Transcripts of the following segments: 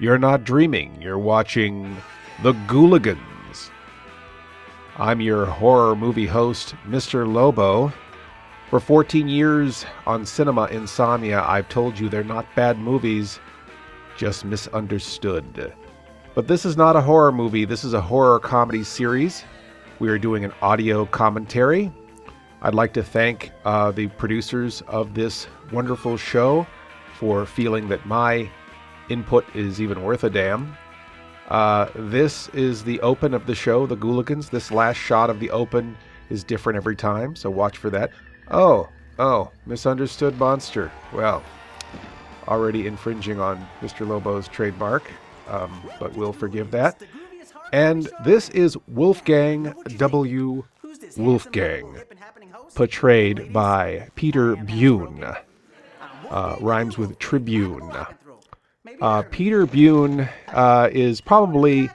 You're not dreaming. You're watching The Ghouligans. I'm your horror movie host, Mr. Lobo. For 14 years on Cinema Insomnia, I've told you they're not bad movies, just misunderstood. But this is not a horror movie. This is a horror comedy series. We are doing an audio commentary. I'd like to thank the producers of this wonderful show for feeling that my input is even worth a damn. This is the open of the show, The Ghouligans. This last shot of the open is different every time, so watch for that. Oh, misunderstood monster. Well, already infringing on Mr. Lobo's trademark, but we'll forgive that. And this is Wolfgang W. Wolfgang, portrayed by Peter Bune. Rhymes with Tribune. Peter Bune is probably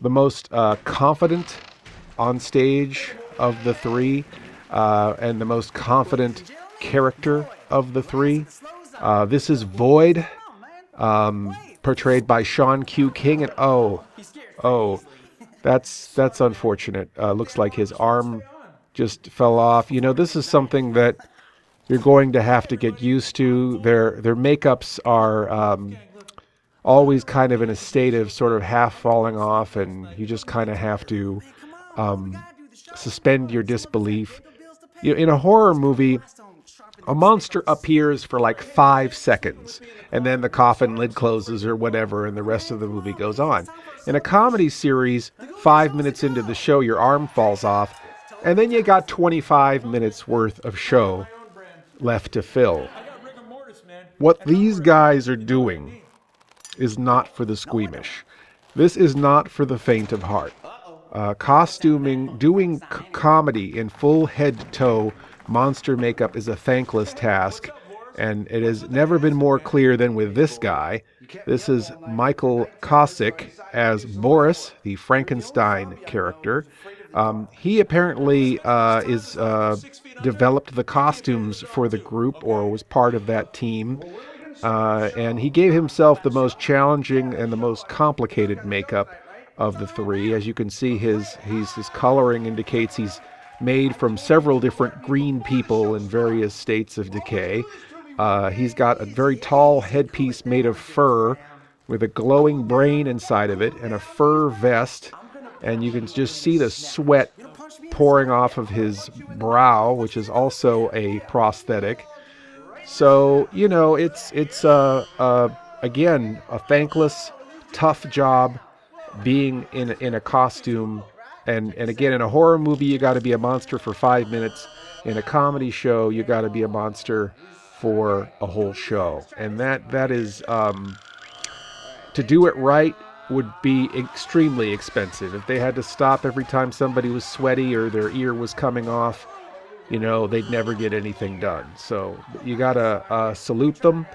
the most confident on stage of the three, and the most confident character of the three. This is Void, portrayed by Sean Q. King, and that's unfortunate. Looks like his arm just fell off. You know, this is something that you're going to have to get used to. Their makeups are always kind of in a state of sort of half falling off, and you just kind of have to suspend your disbelief. You know, in a horror movie, a monster appears for like 5 seconds, and then the coffin lid closes or whatever, and the rest of the movie goes on. In a comedy series, 5 minutes into the show, your arm falls off, and then you got 25 minutes worth of show left to fill. What these guys are doing is not for the squeamish. This is not for the faint of heart. Costuming, doing comedy in full head-to-toe monster makeup is a thankless task, and it has never been more clear than with this guy. This is Michael Kosick as Boris, the Frankenstein character. He apparently developed the costumes for the group, or was part of that team. And he gave himself the most challenging and the most complicated makeup of the three. As you can see, his coloring indicates he's made from several different green people in various states of decay. He's got a very tall headpiece made of fur with a glowing brain inside of it and a fur vest. And you can just see the sweat pouring off of his brow, which is also a prosthetic. So, you know, it's again, a thankless, tough job being in a costume. And again, in a horror movie, you got to be a monster for 5 minutes. In a comedy show, you got to be a monster for a whole show. And that is, to do it right, would be extremely expensive. If they had to stop every time somebody was sweaty or their ear was coming off, you know, they'd never get anything done. So you gotta salute them.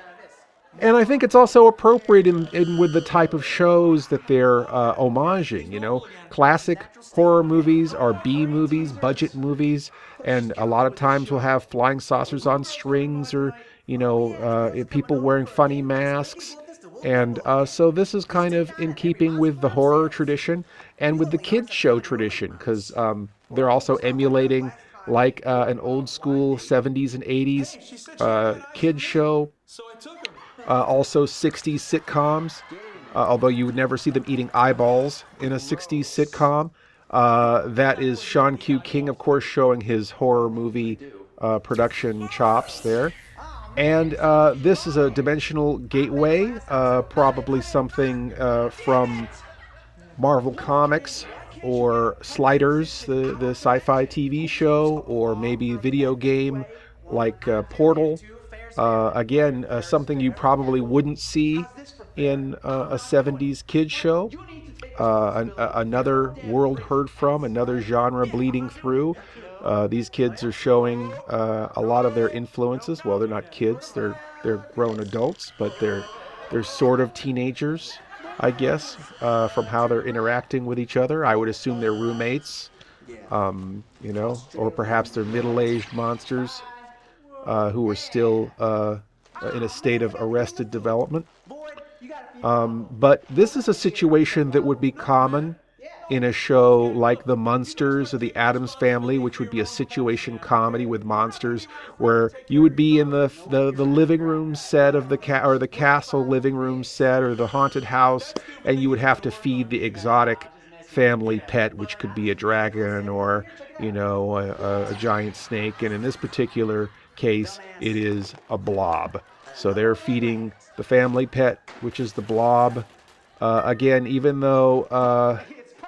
And I think it's also appropriate in with the type of shows that they're homaging. You know, classic horror movies are B movies, budget movies, and a lot of times we'll have flying saucers on strings, or, you know, people wearing funny masks. And so this is kind of in keeping with the horror tradition and with the kids show tradition, because they're also emulating like an old school 70s and 80s kids show. Also 60s sitcoms, although you would never see them eating eyeballs in a 60s sitcom. That is Sean Q. King, of course, showing his horror movie production chops there. And this is a dimensional gateway, probably something from Marvel Comics or Sliders, the sci-fi TV show, or maybe video game like Portal. Again, something you probably wouldn't see in a 70s kids show. Another world heard from, another genre bleeding through. These kids are showing a lot of their influences. Well, they're not kids; they're grown adults, but they're sort of teenagers, I guess, from how they're interacting with each other. I would assume they're roommates, you know, or perhaps they're middle-aged monsters who are still in a state of arrested development. But this is a situation that would be common in a show like The Munsters or The Addams Family, which would be a situation comedy with monsters, where you would be in the living room set of or the castle living room set or the haunted house, and you would have to feed the exotic family pet, which could be a dragon or a giant snake. And in this particular case, it is a blob. So they're feeding the family pet, which is the blob. Again, even though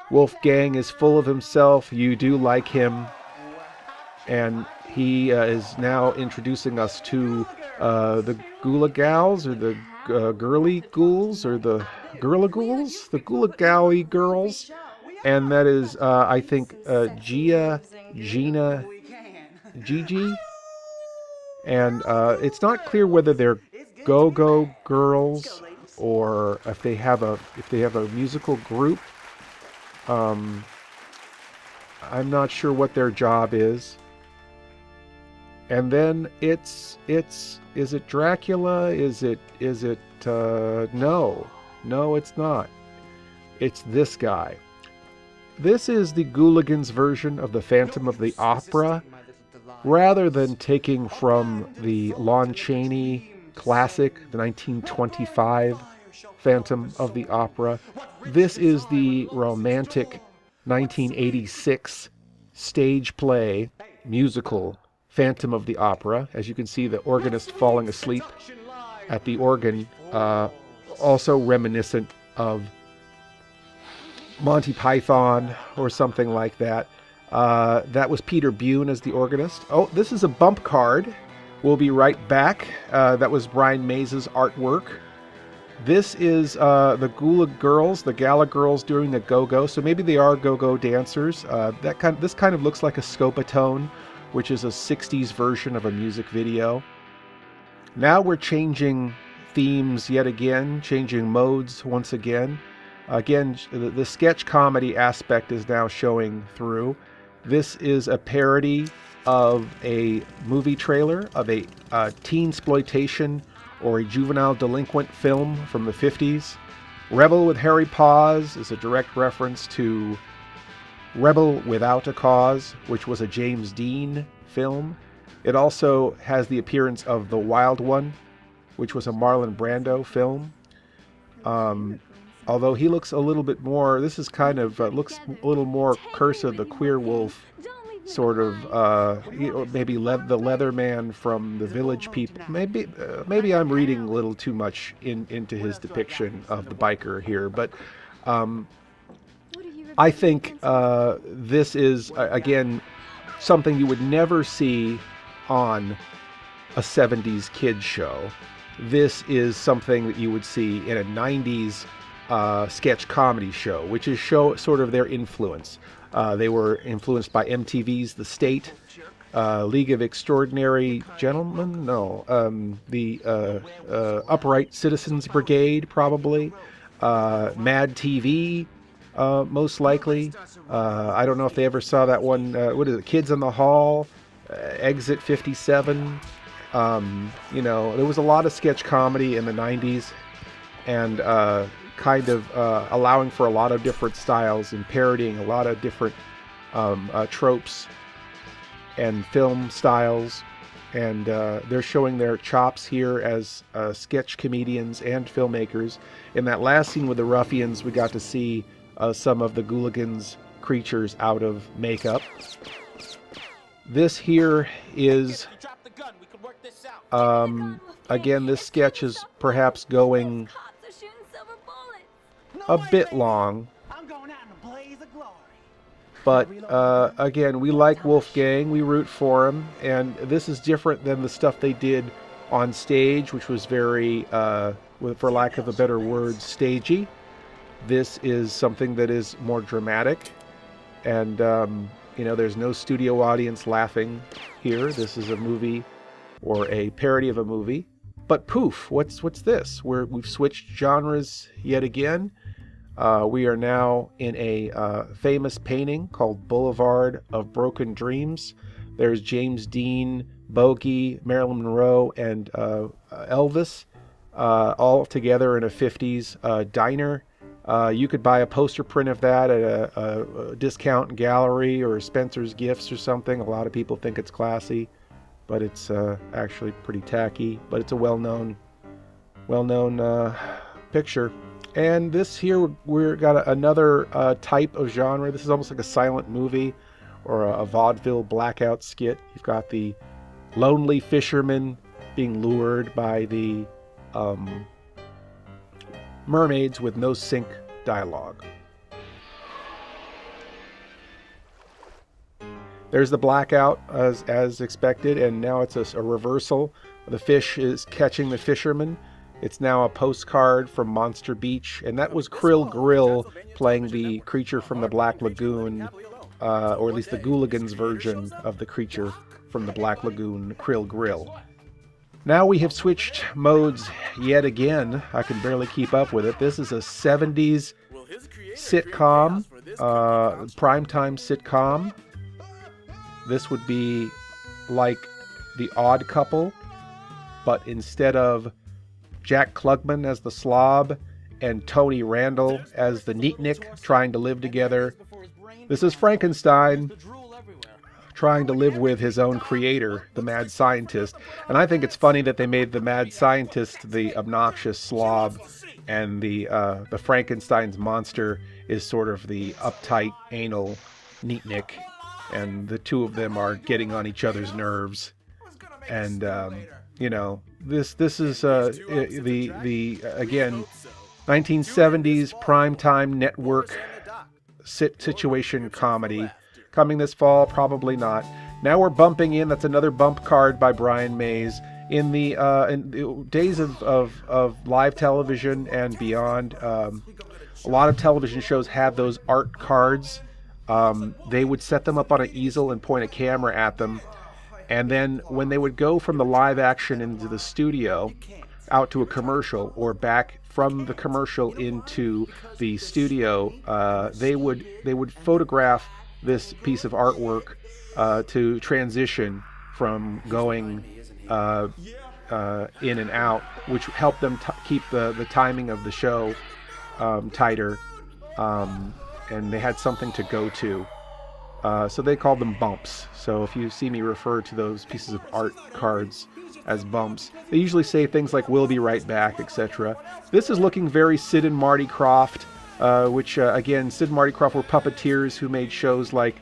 Wolfgang is full of himself, you do like him. And he is now introducing us to the Ghouligans, or the Ghouligans, or the Ghouligans, the Ghouli-Girls. And that is, I think, Gina, Gigi. And it's not clear whether they're go-go girls or if they have a musical group. I'm not sure what their job is. And then is it Dracula? Is it no, it's not. It's this guy. This is the Ghouligans version of the Phantom of the Opera. Rather than taking from the Lon Chaney classic, the 1925 Phantom of the Opera, this is the romantic 1986 stage play musical Phantom of the Opera. As you can see, the organist falling asleep at the organ, also reminiscent of Monty Python or something like that. That was Peter Bune as the organist. Oh, this is a bump card. We'll be right back. That was Brian Mays' artwork. This is the Ghouli-Girls, the Gala-Girls doing the go-go. So maybe they are go-go dancers. This kind of looks like a Scopatone, which is a 60s version of a music video. Now we're changing themes yet again, changing modes once again. Again, the sketch comedy aspect is now showing through. This is a parody of a movie trailer of a teen-sploitation or a juvenile delinquent film from the 50s. Rebel with Hairy Paws is a direct reference to Rebel Without a Cause, which was a James Dean film. It also has the appearance of The Wild One, which was a Marlon Brando film. Although he looks a little bit more, this is kind of, looks a little more Curse of the Queer Wolf, sort of, maybe the Leatherman from the Village People. Maybe I'm reading a little too much into his depiction of the biker here, but I think this is, again, something you would never see on a 70s kids show. This is something that you would see in a 90s sketch comedy show, which is sort of their influence. They were influenced by MTV's The State, League of Extraordinary Gentlemen, the Upright Citizens Brigade, probably, Mad TV, most likely. I don't know if they ever saw that one, what is it, Kids in the Hall, Exit 57. There was a lot of sketch comedy in the 90s, and kind of allowing for a lot of different styles and parodying a lot of different tropes and film styles. And they're showing their chops here as sketch comedians and filmmakers. In that last scene with the ruffians, we got to see some of the Ghouligans creatures out of makeup. This here is, again, this sketch is perhaps going a bit long, but again, we like Wolfgang, we root for him, and this is different than the stuff they did on stage, which was very, for lack of a better word, stagey. This is something that is more dramatic, and there's no studio audience laughing here. This is a movie or a parody of a movie. But poof, what's this? We've switched genres yet again. We are now in a famous painting called Boulevard of Broken Dreams. There's James Dean, Bogey, Marilyn Monroe, and Elvis all together in a 50s diner. You could buy a poster print of that at a discount gallery or Spencer's Gifts or something. A lot of people think it's classy, but it's actually pretty tacky. But it's a well-known picture. And this here, we've got another type of genre. This is almost like a silent movie or a vaudeville blackout skit. You've got the lonely fisherman being lured by the mermaids with no sync dialogue. There's the blackout as expected, and now it's a reversal. The fish is catching the fisherman. It's now a postcard from Monster Beach, and that was Krill Grill playing the creature from the Black Lagoon, or at least the Ghouligans version of the creature from the Black Lagoon, Krill Grill. Now we have switched modes yet again. I can barely keep up with it. This is a 70s sitcom, primetime sitcom. This would be like The Odd Couple, but instead of Jack Klugman as the slob and Tony Randall as the neatnik trying to live together, this is Frankenstein trying to live with his own creator, the mad scientist. And I think it's funny that they made the mad scientist the obnoxious slob, and the Frankenstein's monster is sort of the uptight, anal neatnik, and the two of them are getting on each other's nerves. And you know, this is the again 1970s primetime network situation comedy. Coming this fall, probably not. Now we're bumping in. That's another bump card by Brian Mays. In the days of live television and beyond, a lot of television shows had those art cards. They would set them up on an easel and point a camera at them. And then when they would go from the live action into the studio, out to a commercial, or back from the commercial into the studio, they would photograph this piece of artwork to transition from going in and out, which helped them keep the timing of the show tighter, and they had something to go to. So they called them bumps. So if you see me refer to those pieces of art cards as bumps, they usually say things like "we'll be right back," etc. This is looking very Sid and Marty Krofft, which again, Sid and Marty Krofft were puppeteers who made shows like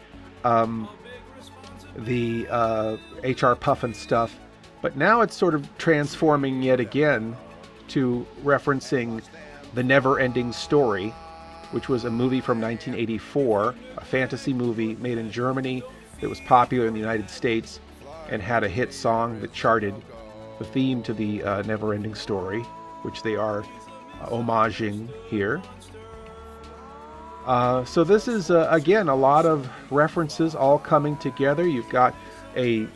the H.R. Puffin stuff. But now it's sort of transforming yet again to referencing The Never-Ending Story, which was a movie from 1984, a fantasy movie made in Germany that was popular in the United States and had a hit song that charted the theme to the Never-Ending Story, which they are homaging here. So this is, again, a lot of references all coming together. You've got a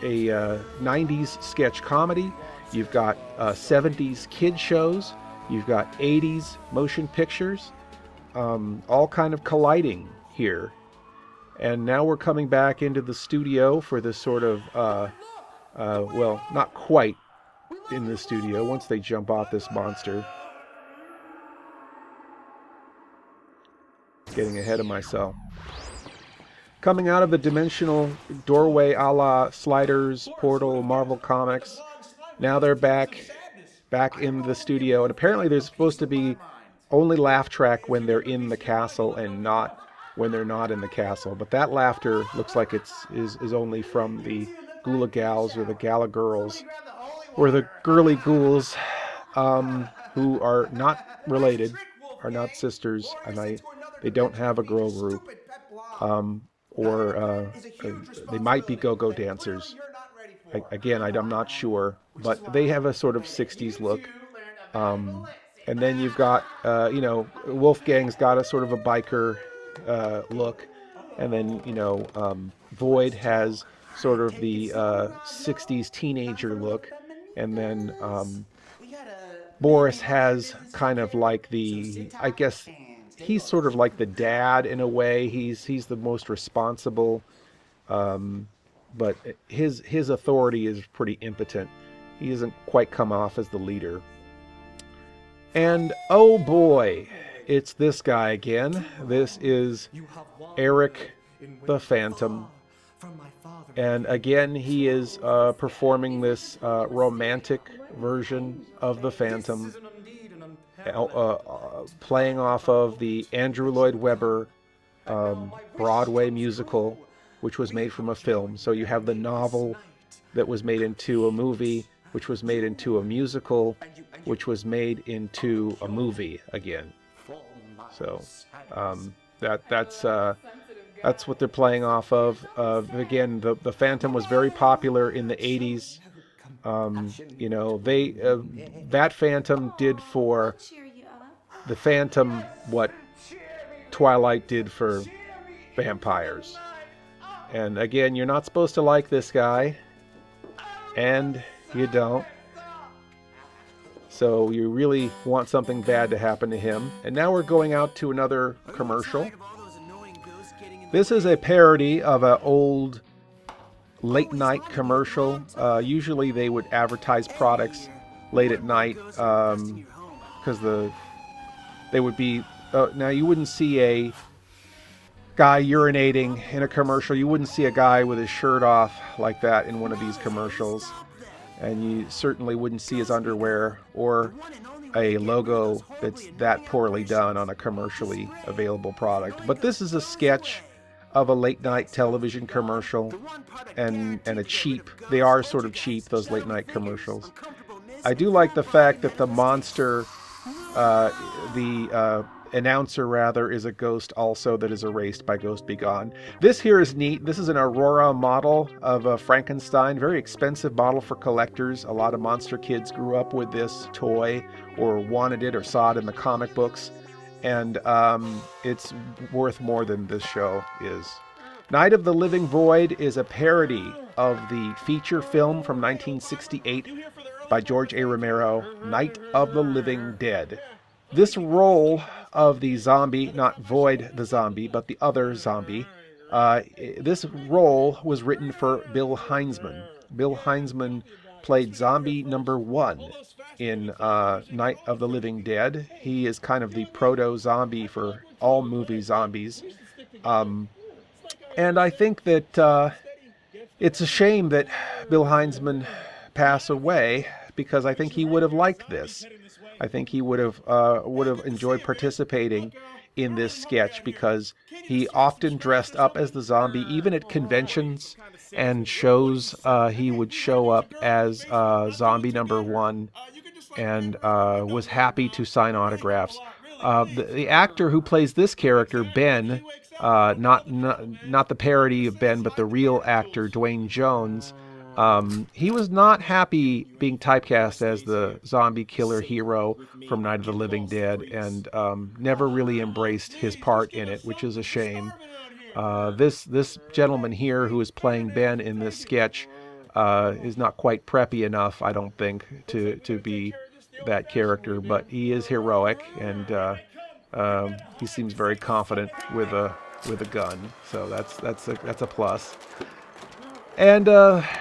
90s sketch comedy. You've got 70s kid shows. You've got 80s motion pictures. All kind of colliding here. And now we're coming back into the studio for this sort of, well, not quite in the studio once they jump off this monster. Getting ahead of myself. Coming out of the dimensional doorway a la Sliders, Portal, Marvel Comics. Now they're back in the studio, and apparently there's supposed to be only laugh track when they're in the castle and not when they're not in the castle. But that laughter looks like is only from the Ghouligans or the Ghouli-Girls or the Ghouligans, who are not related, are not sisters, and they don't have a girl group, or they might be go-go dancers. Again, I'm not sure, but they have a sort of 60s look. And then you've got, Wolfgang's got a sort of a biker look. And then, Void has sort of the 60s teenager look. And then Boris has kind of like I guess he's sort of like the dad in a way. He's the most responsible, but his authority is pretty impotent. He doesn't quite come off as the leader. And oh boy, it's this guy again. This is Eric the Phantom. And again, he is performing this romantic version of the Phantom, playing off of the Andrew Lloyd Webber Broadway musical, which was made from a film. So you have the novel that was made into a movie, which was made into a musical, which was made into a movie again. So that's what they're playing off of. Again, the Phantom was very popular in the 80s. You know, that Phantom did for the Phantom what Twilight did for vampires. And again, you're not supposed to like this guy, and you don't. So you really want something bad to happen to him. And now we're going out to another commercial. This is a parody of an old late night commercial. Usually they would advertise products late at night because they would be... now you wouldn't see a guy urinating in a commercial. You wouldn't see a guy with his shirt off like that in one of these commercials. And you certainly wouldn't see his underwear or a logo that's that poorly done on a commercially available product. But this is a sketch of a late night television commercial, and a cheap, they are sort of cheap, those late night commercials. I do like the fact that the monster, the announcer rather, is a ghost also that is erased by Ghost Be Gone. This here is neat. This is an Aurora model of a Frankenstein, very expensive model for collectors. A lot of monster kids grew up with this toy or wanted it or saw it in the comic books, and it's worth more than this show is. Night of the Living Void is a parody of the feature film from 1968 by George A. Romero, Night of the Living Dead. This role of the zombie, not Void the zombie, but the other zombie, this role was written for Bill Heinzman. Bill Heinzman played zombie number 1 in Night of the Living Dead. He is kind of the proto-zombie for all movie zombies. And I think that it's a shame that Bill Heinzman passed away, because I think he would have liked this. I think he would have enjoyed participating in this sketch, because he often dressed up as the zombie, even at conventions and shows. He would show up as zombie number 1 and was happy to sign autographs. The actor who plays this character, Ben, not the parody of Ben, but the real actor, Dwayne Jones, he was not happy being typecast as the zombie killer hero from Night of the Living Dead, and never really embraced his part in it, which is a shame. This gentleman here who is playing Ben in this sketch is not quite preppy enough, I don't think, to be that character, but he is heroic, and he seems very confident with a gun, so that's a plus. And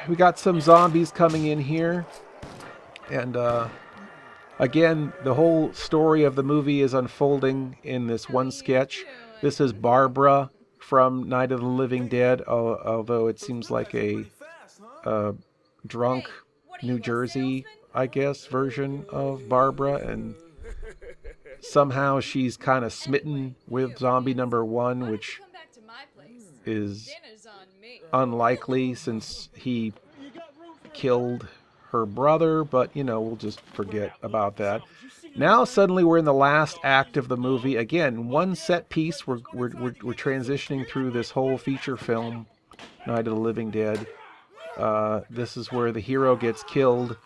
we got some zombies coming in here. And again, the whole story of the movie is unfolding in this one sketch. This is Barbara from Night of the Living Dead, although it seems like a drunk New Jersey, I guess, version of Barbara. And somehow she's kind of smitten with zombie number 1, which is unlikely since he killed her brother, but you know, we'll just forget about that. Now suddenly we're in the last act of the movie. Again, one set piece. We're transitioning through this whole feature film, Night of the Living Dead. This is where the hero gets killed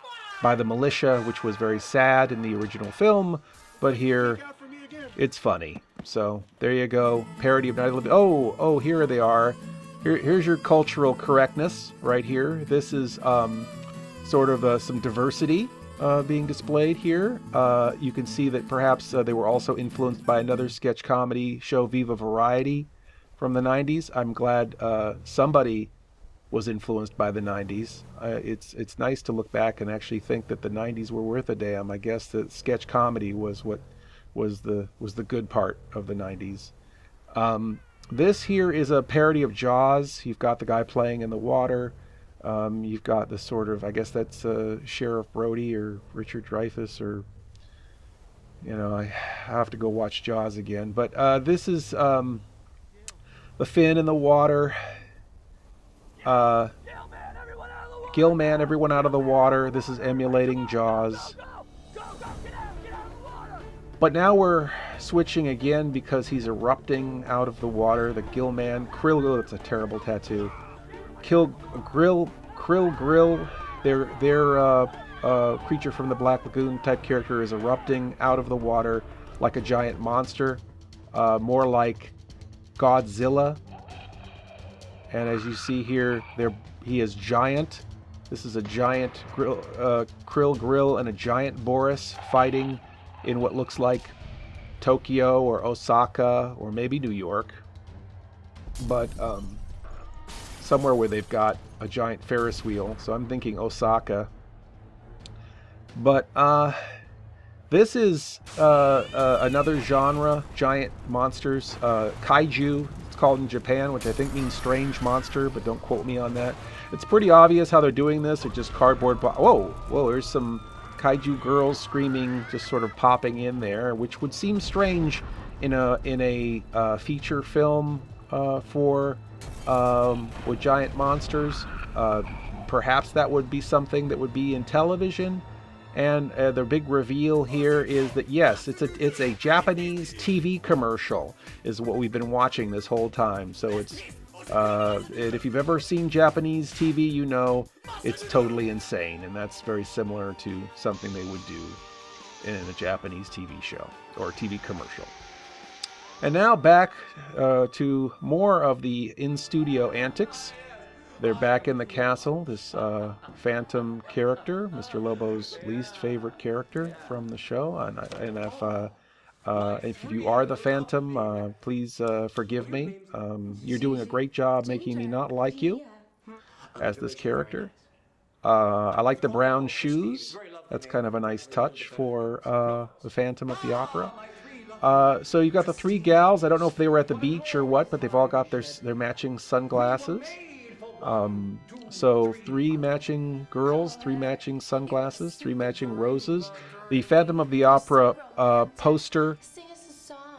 by the militia, which was very sad in the original film, but here it's funny. So there you go, parody of Night of the Living. Oh, here they are. Here's your cultural correctness right here. This is sort of some diversity being displayed here. You can see that perhaps they were also influenced by another sketch comedy show, Viva Variety, from the 90s. I'm glad somebody was influenced by the 90s. It's nice to look back and actually think that the 90s were worth a damn. I guess that sketch comedy was what was the good part of the 90s. This here is a parody of Jaws. You've got the guy playing in the water. You've got the sort of, I guess that's Sheriff Brody or Richard Dreyfuss, or I have to go watch Jaws again. But this is the fin in the water. Gillman, everyone out of the water. This is emulating Jaws. But now we're switching again because he's erupting out of the water. The Gillman, Krill, that's a terrible tattoo. Krill Grill, their creature from the Black Lagoon type character is erupting out of the water like a giant monster, more like Godzilla. And as you see here, he is giant. This is a giant Krill Grill and a giant Boris fighting in what looks like Tokyo or Osaka or maybe New York, but somewhere where they've got a giant Ferris wheel. So I'm thinking Osaka. But this is another genre, giant monsters, kaiju. It's called in Japan, which I think means strange monster, but don't quote me on that. It's pretty obvious how they're doing this. It's just cardboard. Whoa! There's some kaiju girls screaming, just sort of popping in there, which would seem strange in a feature film with giant monsters. Perhaps that would be something that would be in television. And the big reveal here is that yes, it's a Japanese TV commercial is what we've been watching this whole time. So it's if you've ever seen Japanese TV, you know it's totally insane, and that's very similar to something they would do in a Japanese TV show or TV commercial. And now back to more of the in-studio antics. They're back in the castle. This phantom character, Mr. Lobo's least favorite character from the show, and if you are the Phantom, please forgive me. You're doing a great job making me not like you as this character. I like the brown shoes. That's kind of a nice touch for the Phantom of the Opera. So you've got the three gals. I don't know if they were at the beach or what, but they've all got their matching sunglasses. So three matching girls, three matching sunglasses, three matching roses. The Phantom of the Opera poster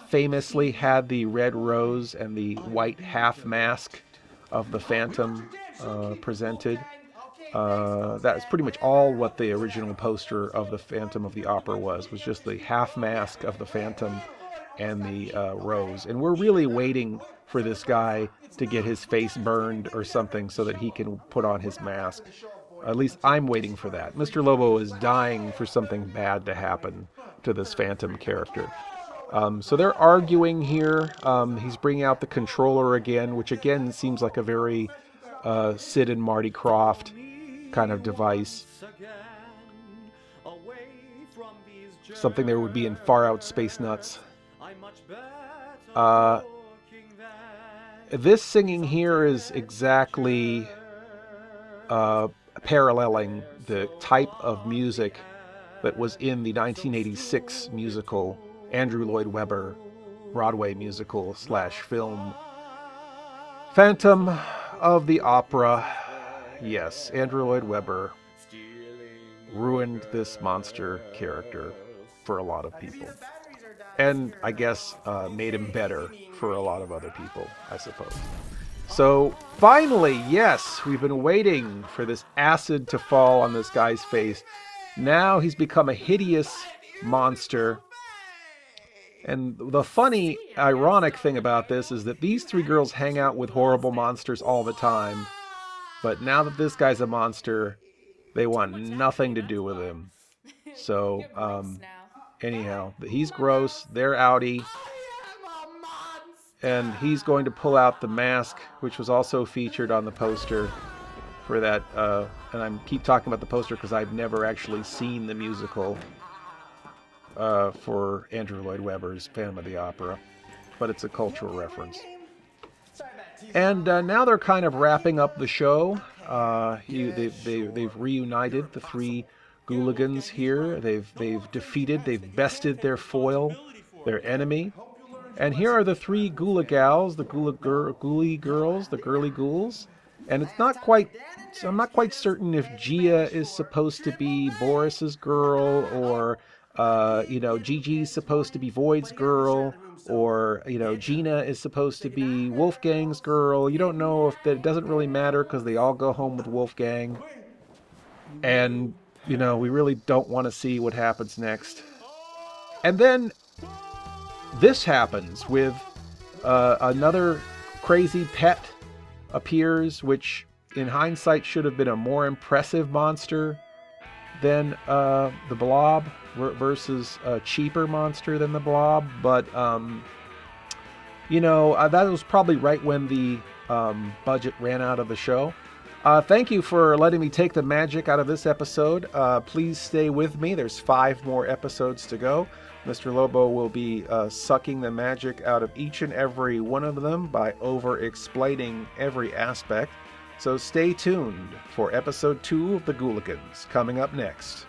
famously had the red rose and the white half mask of the Phantom presented. That's pretty much all what the original poster of the Phantom of the Opera was just the half mask of the Phantom and the rose. And we're really waiting for this guy to get his face burned or something so that he can put on his mask. At least I'm waiting for that. Mr. Lobo is dying for something bad to happen to this Phantom character. So they're arguing here. He's bringing out the controller again, which again seems like a very Sid and Marty Krofft kind of device. Something there would be in Far Out Space Nuts. This singing here is exactly paralleling the type of music that was in the 1986 musical Andrew Lloyd Webber Broadway musical / film Phantom of the Opera. Yes, Andrew Lloyd Webber ruined this monster character for a lot of people. And I guess made him better for a lot of other people, I suppose. So finally, yes, we've been waiting for this acid to fall on this guy's face. Now he's become a hideous monster. And the funny, ironic thing about this is that these three girls hang out with horrible monsters all the time. But now that this guy's a monster, they want nothing to do with him. So, anyhow, he's gross, they're outie. And he's going to pull out the mask, which was also featured on the poster for that. And I keep talking about the poster because I've never actually seen the musical for Andrew Lloyd Webber's Phantom of the Opera. But it's a cultural reference. And now they're kind of wrapping up the show. They've reunited the three Ghouligans here. They've defeated, they've bested their foil, their enemy. And here are the three Ghouli-Gals, the Ghouli-Girls, the girly ghouls. And it's not quite, I'm not quite certain if Gia is supposed to be Boris's girl, or Gigi's supposed to be Void's girl, or Gina is supposed to be Wolfgang's girl. You don't know if that. It doesn't really matter because they all go home with Wolfgang, and we really don't want to see what happens next. And then this happens with another crazy pet appears, which in hindsight should have been a more impressive monster than the blob, versus a cheaper monster than the blob. But that was probably right when the budget ran out of the show. Thank you for letting me take the magic out of this episode. Please stay with me. There's 5 more episodes to go. Mr. Lobo will be sucking the magic out of each and every one of them by over-explaining every aspect. So stay tuned for episode 2 of the Ghouligans, coming up next.